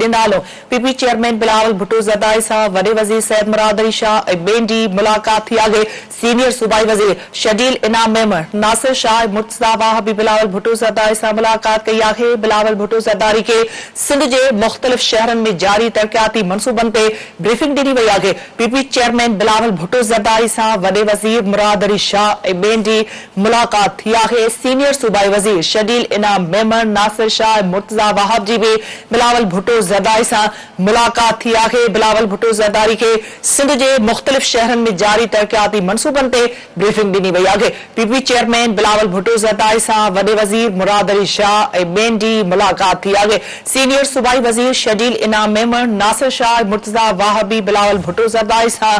ॾींदा। PP chairman Bilawal Bhutto Zardari सां वॾे वज़ीर सैयद मुराद अली शाह ऐं ॿियनि जी मुलाक़ात थी आहे। सीनियर सूबाई वज़ीर शदील इनाम मेमर नासिर शाह ऐं मुर्तज़ा वाहबी बिलावल भुट्टो ज़रदारी सां मुलाक़ात कई आहे। बिलावल भुट्टो ज़रदारी खे सिंध जे मुख़्तलिफ़ शहरनि में जारी तरक़ियाती मनसूबनि ते ब्रीफिंग ॾिनी वई आहे। पीपी चेयरमैन बिलावल भुट्टो ज़रदारी सां वॾे वज़ीर मुराद अली शाह ऐं ॿियनि जी मुलाक़ात थी आहे। सीनियर सूबाई वज़ीर शदील इनाम मेमर नासिर शाह ऐं मुर्तज़ा वाहब जी भी बिलावल भुट्टो ज़रदारी सां मुलाक़ात थी आहे। बिलावल भुट्टो ज़रदारी खे सिंध जे मुख़्तलिफ़ शहरनि में जारी तरक़ियाती मनसूबनि ते ब्रीफिंग ॾिनी वई आहे। पीपी चेयरमैन बिलावल भुट्टो ज़रदारी सां वॾे वज़ीर मुराद अली शाह ऐं ॿियनि जी मुलाक़ात थी आहे। सीनियर सूबाई वज़ीर शदील इनाम मेमर नासिर शाह ऐं मुर्तज़ा वाहबी बिलावल भुट्टो ज़रदारी सां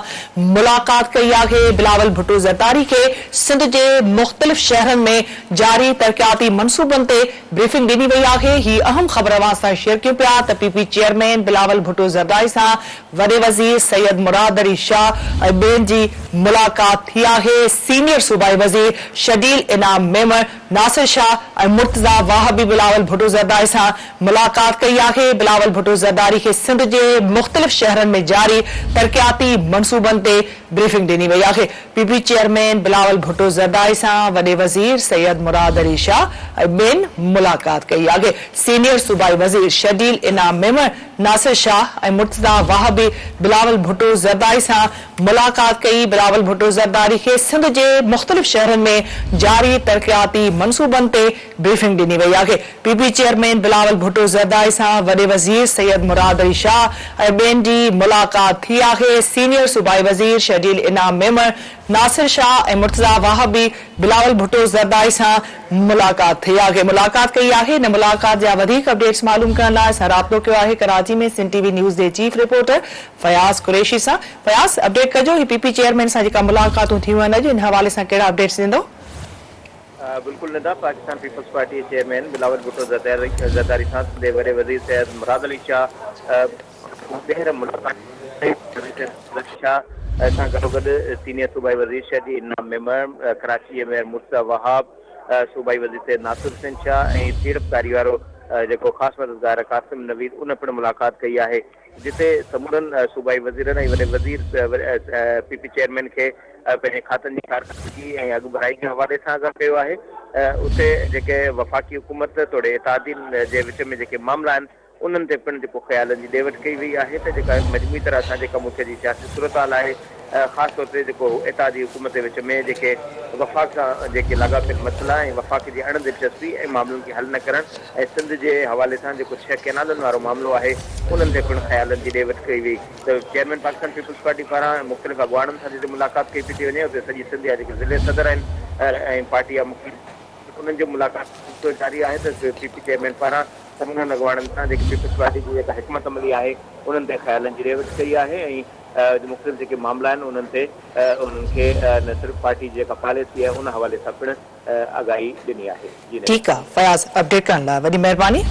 मुलाक़ात कई आहे। बिलावल भुट्टो ज़रदारी खे सिंध जे मुख़्तलिफ़ शहरनि में जारी तरक़ियाती मनसूबनि ते ब्रीफिंग ॾिनी वई आहे। ही अहम ख़बर अवां सां शेयर कयूं पिया त पीपी चेयरमैन बिलावल भुट्टो ज़रदारी सां वॾे वज़ीर सैयद मुराद अली शाह ऐं ॿियनि जी मुलाक़ात थी आहे। सीनियर सूबाई वज़ीर शदील इनाम मेमर नासिर शाह ऐं मुर्तज़ा वाहबी बिलावल भुट्टो ज़रदारी सां मुलाक़ात कई आहे। बिलावल भुट्टो ज़रदारी खे सिंध जे मुख़्तलिफ़ शहरनि में जारी तरक़ियाती मनसूबनि ते ब्रीफिंग ॾिनी वई आहे। पीपी चेयरमैन बिलावल भुट्टो ज़रदारी सां वॾे वज़ीर सैयद मुराद अली शाह ऐं ॿियनि मुलाक़ात कई आहे। सीनियर सूबाई वज़ीर शदील इनाम मेमर नासिर शाह ऐं मुर्तज़ा वाहबी बिलावल भुट्टो ज़रदारी सां मुलाक़ात कई। बिलावल भुट्टो ज़रदारी खे सिंध जे मुख़्तलिफ़ शहरनि में जारी तरक़ियाती मनसूबनि ते ब्रीफिंग ॾिनी वई आहे। पीपी चेयरमैन बिलावल भुट्टो ज़रदारी सां वॾे वज़ीर सैयद मुराद अली शाह ऐं ॿियनि जी मुलाक़ात थी आहे। सीनियर सूबाई वज़ीर शदील इनाम मेमर नासिर शाह ऐं मुर्तज़ा वाहबी बिलावल भुट्टो ज़रदारी सां मुलाक़ात थी आहे। मुलाक़ात कई आहे। इन मुलाक़ात जा वधीक अपडेट्स मालूम करण लाइ असां राब्तो कयो आहे कराची में सिंध टीवी न्यूज़ जे चीफ रिपोर्टर फयाज़ कुरैशी सां। फयाज़, अपडेट कजो ही पीपी चेयरमैन सां जेका मुलाक़ातूं थियूं आहिनि अॼु इन हवाले सां कहिड़ा अपडेट्स ॾींदो? बिल्कुल निदा पाकिस्तान पीपल्स पार्टी चेयरमैन बिलावल भुट्टो ज़रदारी सां वॾे वज़ीर सैयद मुराद अली शाह ॿीहर मुलाक़ात सां गॾोगॾु सीनियर सूबाई वज़ीर शदील इनाम मेमर कराची में मुर्तज़ा वाहब सूबाई वज़ीर सैयद नासिर हुसैन शाह ऐं सीड़पकारी वारो जेको ख़ासि मददगार कासिम नवीद उन पिणु मुलाक़ात कई आहे, जिते समूरनि सूबाई वज़ीरनि ऐं वॾे वज़ीर पीपी चेयरमैन खे पंहिंजे खातनि जी कारकर्दगी ऐं अॻु बढ़ाई जे हवाले सां आगाह कयो आहे। उते जेके वफ़ाक़ी हुकूमत तोड़े इतादीन जे विच में जेके मामला आहिनि उन्हनि ते पिणु जेको ख़्यालनि जी ॾेवट कई वई आहे त जेका मजमूई तरह सां जेका मुल्क जी सियासी सूरत हाल आहे, ख़ासि तौर ते जेको इतादी हुकूमत जे विच में जेके वफ़ाक़ सां जेके लाॻापियल मसइला ऐं वफ़ाक़ जी अण दिलचस्पी ऐं मामलनि खे हल न करणु ऐं सिंध जे हवाले सां जेको 6 कैनालनि वारो मामिलो आहे उन्हनि ते पिणु ख़्यालनि जी ॾेवट कई वई। त चेयरमैन पाकिस्तान पीपल्स पार्टी पारां मुख़्तलिफ़ अॻवाननि सां जिते मुलाक़ात कई पई थी वञे, उते सॼी सिंध जा जेके ज़िले सदर आहिनि ऐं पार्टी जा मुख़्तलिफ़ उन्हनि जो मुलाक़ात जारी आहे त पीपी चेयरमैन पारां तमामु अॻवाननि सां जेकी पीपल्स पार्टी जी जेका हिकमत अमली आहे उन्हनि ते ख़्यालनि जी ॾेवट कई आहे ऐं मुख़्तलिफ़ जेके मामला आहिनि उन्हनि ते उन्हनि खे न सिर्फ़ु पार्टी जी जेका पॉलिसी आहे उन हवाले सां पिणु आगाही ॾिनी आहे। ठीकु आहे फयाज़, अपडेट करण लाइ वॾी महिरबानी।